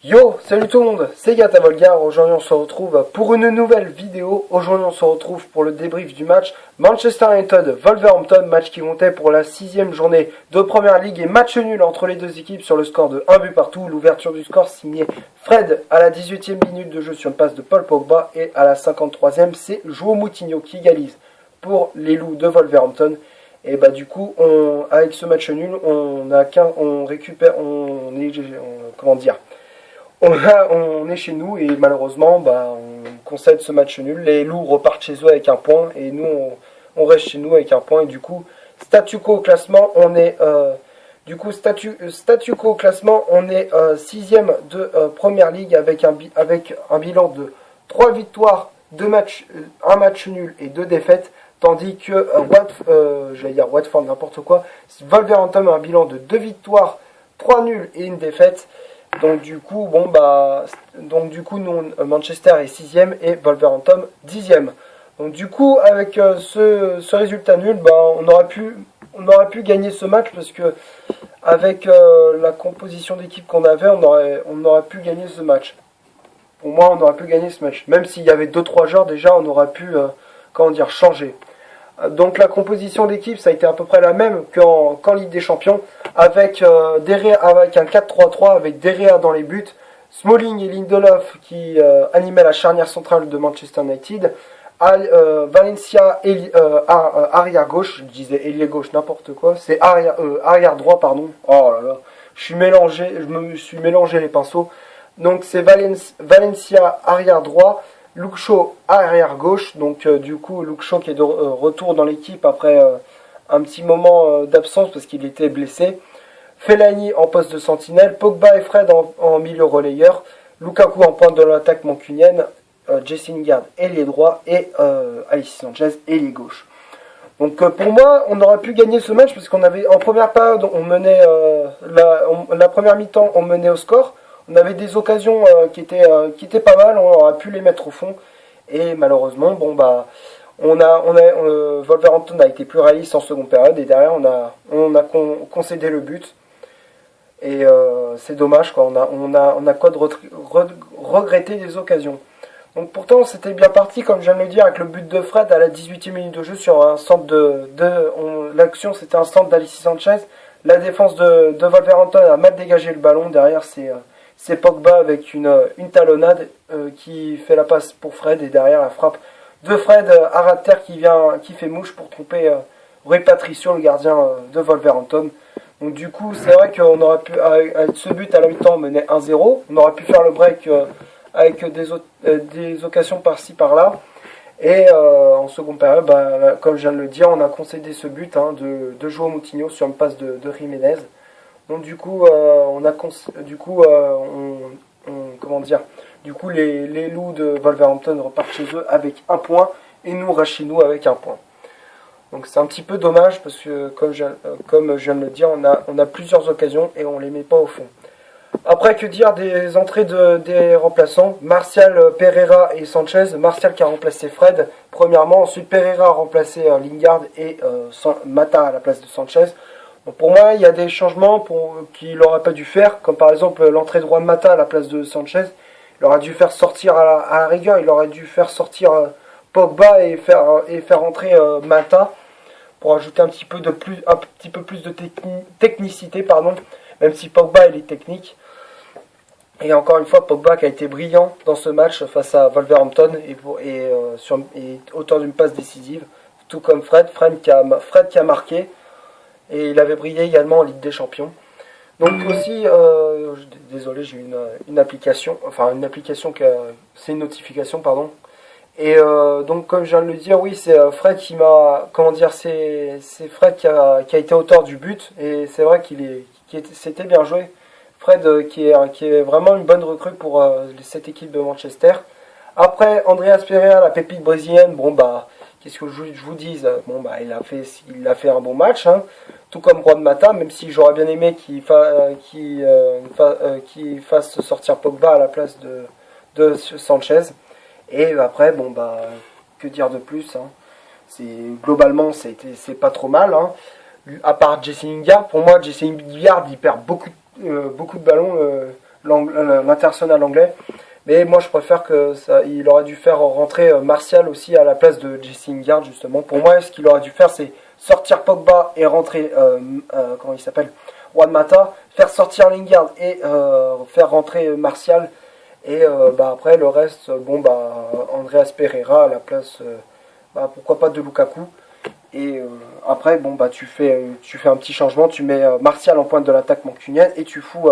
Yo, salut tout le monde, c'est Gata Volgar. Aujourd'hui on se retrouve pour une nouvelle vidéo. Aujourd'hui on se retrouve pour le débrief du match Manchester United-Wolverhampton, match qui comptait pour la 6e journée de Première Ligue et match nul entre les deux équipes sur le score de 1 but partout. L'ouverture du score signée Fred à la 18e minute de jeu sur une passe de Paul Pogba et à la 53e c'est João Moutinho qui égalise pour les Loups de Wolverhampton. Et bah du coup avec ce match nul on est chez nous et malheureusement on concède ce match nul. Les Loups repartent chez eux avec un point et nous on reste chez nous avec un point et du coup statu quo au classement on est sixième de Première Ligue avec un bilan de 3 victoires, 1 match nul et 2 défaites, tandis que Watford n'importe quoi, Wolverhampton a un bilan de 2 victoires, 3 nuls et 1 défaite. Donc du coup, Manchester est 6e et Wolverhampton 10e. Donc du coup, avec ce résultat nul, on aurait pu gagner ce match parce que avec la composition d'équipe qu'on avait, on aurait pu gagner ce match. Pour moi, on aurait pu gagner ce match. Même s'il y avait 2-3 joueurs déjà, on aurait pu changer. Donc la composition d'équipe, ça a été à peu près la même qu'en Ligue des Champions, avec un 4-3-3, avec Derrea dans les buts, Smalling et Lindelof qui animaient la charnière centrale de Manchester United, Valencia arrière gauche, je disais ailier gauche n'importe quoi, c'est arrière droit pardon. Oh là là, je me suis mélangé les pinceaux. Donc c'est Valencia arrière droit, Luke Shaw arrière gauche, donc du coup Luke Shaw qui est de retour dans l'équipe après un petit moment d'absence parce qu'il était blessé. Fellaini en poste de sentinelle, Pogba et Fred en milieu relayeur, Lukaku en pointe de l'attaque mancunienne, Jesse Lingard ailier droit et Alexis Sanchez ailier gauche. Donc pour moi on aurait pu gagner ce match parce qu'on avait en première période on menait la première mi-temps on menait au score. On avait des occasions qui étaient pas mal, on aurait pu les mettre au fond. Et malheureusement, Wolverhampton a été plus réaliste en seconde période et derrière on a concédé le but. Et c'est dommage, quoi. On a quoi de regretter des occasions. Donc pourtant c'était bien parti, comme je viens de le dire, avec le but de Fred à la 18e minute de jeu sur un centre l'action c'était un centre d'Alexis Sanchez. La défense de Wolverhampton a mal dégagé le ballon. Derrière c'est Pogba avec une talonnade qui fait la passe pour Fred et derrière la frappe de Fred à ras de terre qui fait mouche pour tromper Rui Patricio, le gardien de Wolverhampton. Donc du coup c'est vrai qu'on aurait pu, avec ce but à la mi-temps on menait 1-0, on aurait pu faire le break avec des occasions par-ci par-là. Et en seconde période, comme je viens de le dire, on a concédé ce but de João Moutinho sur une passe de Jiménez. Donc du coup, les Loups de Wolverhampton repartent chez eux avec un point et nous restent chez nous avec un point. Donc c'est un petit peu dommage parce que comme je viens de le dire, on a plusieurs occasions et on les met pas au fond. Après, que dire des entrées des remplaçants, Martial, Pereira et Sanchez. Martial qui a remplacé Fred premièrement, ensuite Pereira a remplacé Lingard et Mata à la place de Sanchez. Donc pour moi, il y a des changements qu'il n'aurait pas dû faire, comme par exemple l'entrée droit de Mata à la place de Sanchez. Il aurait dû faire sortir à la rigueur, il aurait dû faire sortir Pogba et faire entrer Mata pour ajouter un petit peu plus de technicité, même si Pogba il est technique. Et encore une fois, Pogba qui a été brillant dans ce match face à Wolverhampton et auteur d'une passe décisive, tout comme Fred qui a marqué. Et il avait brillé également en Ligue des Champions. Donc aussi, désolé, j'ai eu une application, c'est une notification, pardon. Et donc comme je viens de le dire, oui, c'est Fred c'est Fred qui a été auteur du but. Et c'est vrai c'était bien joué. Fred qui est vraiment une bonne recrue pour cette équipe de Manchester. Après, Andreas Pereira, la pépite brésilienne, qu'est-ce que je vous dise, il a fait un bon match, tout comme Juan Mata, même si j'aurais bien aimé qu'il fasse sortir Pogba à la place de Sanchez. Et après, que dire de plus, globalement c'est pas trop mal, à part Jesse Lingard. Pour moi, Jesse Lingard il perd beaucoup de ballons l'international anglais. Mais moi je préfère que ça, il aurait dû faire rentrer Martial aussi à la place de Jesse Lingard justement. Pour moi, ce qu'il aurait dû faire, c'est sortir Pogba et rentrer, comment il s'appelle, Juan Mata, faire sortir Lingard et faire rentrer Martial. Et après le reste, Andreas Pereira à la place, pourquoi pas de Lukaku. Et après, tu fais un petit changement, tu mets Martial en pointe de l'attaque mancunienne et tu fous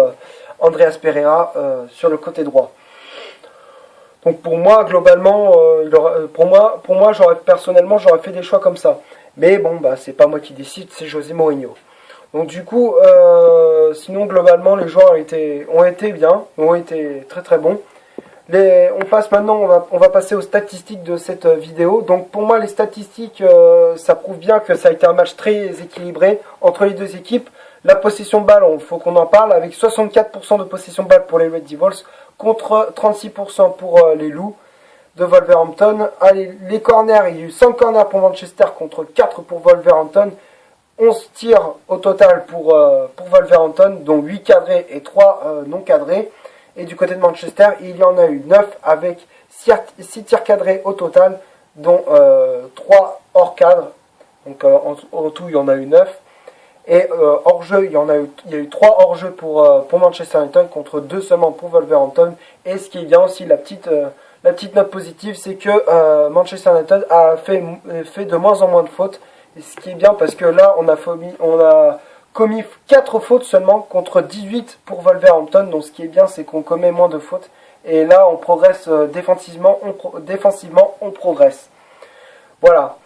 Andreas Pereira sur le côté droit. Donc pour moi, globalement, pour moi, personnellement, j'aurais fait des choix comme ça. Mais c'est pas moi qui décide, c'est José Mourinho. Donc du coup, sinon globalement, les joueurs ont été bien, ont été très très bons. On passe maintenant, on va passer aux statistiques de cette vidéo. Donc pour moi, les statistiques, ça prouve bien que ça a été un match très équilibré entre les deux équipes. La possession de balle, il faut qu'on en parle, avec 64% de possession de balle pour les Red Devils contre 36% pour les Loups de Wolverhampton. Allez, les corners, il y a eu 5 corners pour Manchester contre 4 pour Wolverhampton. 11 tirs au total pour Wolverhampton, dont 8 cadrés et 3 non cadrés. Et du côté de Manchester, il y en a eu 9 avec 6 tirs cadrés au total, dont 3 hors cadre. Donc en tout, il y en a eu 9. Et hors-jeu, il y a eu 3 hors-jeu pour Manchester United contre 2 seulement pour Wolverhampton. Et ce qui est bien aussi, la petite note positive, c'est que Manchester United a fait de moins en moins de fautes. Et ce qui est bien parce que là, on a commis 4 fautes seulement contre 18 pour Wolverhampton. Donc ce qui est bien, c'est qu'on commet moins de fautes. Et là, on progresse défensivement, on progresse. Voilà.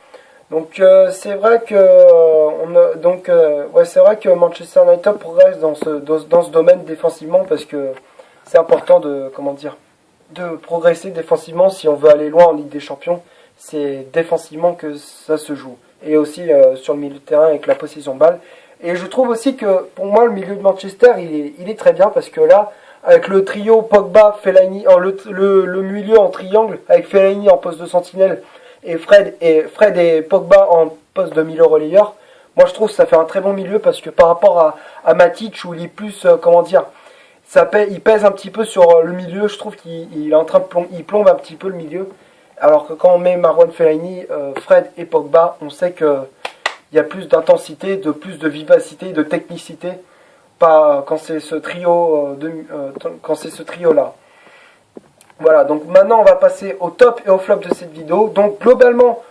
Donc c'est vrai que c'est vrai que Manchester United progresse dans ce domaine défensivement parce que c'est important de progresser défensivement si on veut aller loin en Ligue des Champions. C'est défensivement que ça se joue et aussi sur le milieu de terrain avec la possession de balle. Et je trouve aussi que pour moi le milieu de Manchester il est très bien parce que là avec le trio Pogba, Fellaini, le milieu en triangle avec Fellaini en poste de sentinelle et Fred et Pogba en poste de milieu relayeur, moi je trouve que ça fait un très bon milieu parce que par rapport à Matic où il est plus il pèse un petit peu sur le milieu, je trouve qu'il est en train de il plombe un petit peu le milieu, alors que quand on met Marouane Fellaini, Fred et Pogba, on sait que il y a plus d'intensité, plus de vivacité, de technicité, pas quand c'est ce trio là. Voilà, donc maintenant on va passer au top et au flop de cette vidéo. Donc globalement,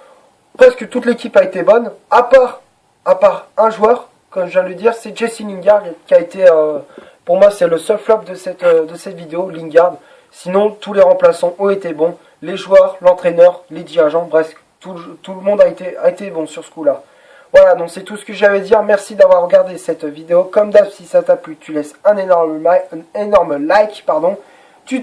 presque toute l'équipe a été bonne, à part un joueur, comme je viens de le dire, c'est Jesse Lingard qui a été, pour moi c'est le seul flop de cette vidéo, Lingard. Sinon tous les remplaçants ont été bons, les joueurs, l'entraîneur, les dirigeants, bref, tout le monde a été bon sur ce coup-là. Voilà, donc c'est tout ce que j'avais à dire. Merci d'avoir regardé cette vidéo. Comme d'hab, si ça t'a plu, tu laisses un énorme like, pardon. Tu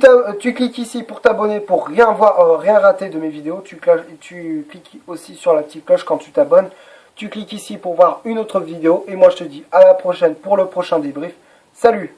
cliques ici pour t'abonner pour rien rater de mes vidéos. Tu cliques aussi sur la petite cloche quand tu t'abonnes. Tu cliques ici pour voir une autre vidéo. Et moi je te dis à la prochaine pour le prochain débrief. Salut!